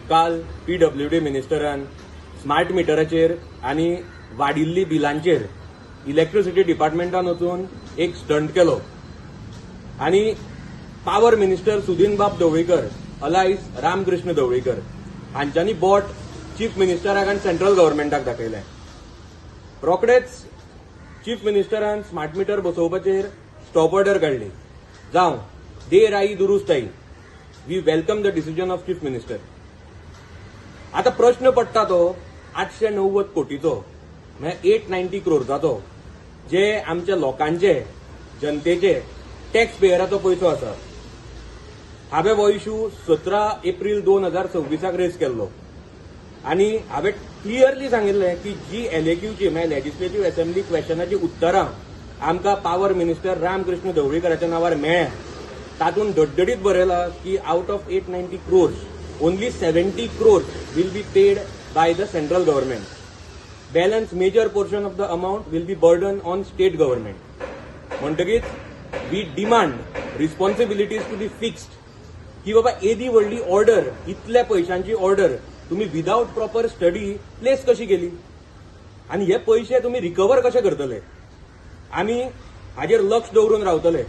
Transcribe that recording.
काल PWD मिनिस्टरान smart मिटराचेर आनी वाडिल्ली बिलांचेर इलेक्ट्रिसिटी डिपार्टमेंटान वचून एक स्टंट केलो आनी पावर मिनिस्टर सुदीनबाब ढवळीकर अलायस रामकृष्ण ढवळीकर हांच्यांनी बोट चीफ मिनिस्टराक आनी सेंट्रल गव्हर्मेंटाक दाखयलें. रोखडेच चीफ मिनिस्टरान स्मार्ट मिटर बसोवपाचेर स्टॉप ऑर्डर काडली. जावं देर आई दुरुस्त आई. We welcome the decision of chief minister. आता प्रश्न पडटा तो 890 कोटीचो म्हणजे 890 करोडचाचो जे आमच्या लोकांचे जनतेचे टॅक्स पेयराचो पयसो आसा. हांवें हो इश्यू 17 एप्रील 2026 रेज केल्लो आनी हांवें क्लियरली सांगिल्लें की जी LAQची म्हणजे लेजिस्लेटिव्ह असेंब्ली क्वेश्चनाची उत्तरां आमकां पावर मिनिस्टर रामकृष्ण ढवळीकराच्या नांवार मेळ्ळ्या तातूंत डडडडीत बरयलां की out of 890 crores only 70 crores will be paid by the central government. Balance major portion of the amount will be burdened on state government. म्हणटकीच we demand responsibilities to be fixed. की बाबा एदी व्हडली ऑर्डर इतल्या पयशांची order तुम्ही without proper study place कशी केली आणि हे पैसे तुम्ही रिकवर कशे करतले. आमी हाजेर लक्ष दवरून रावतले.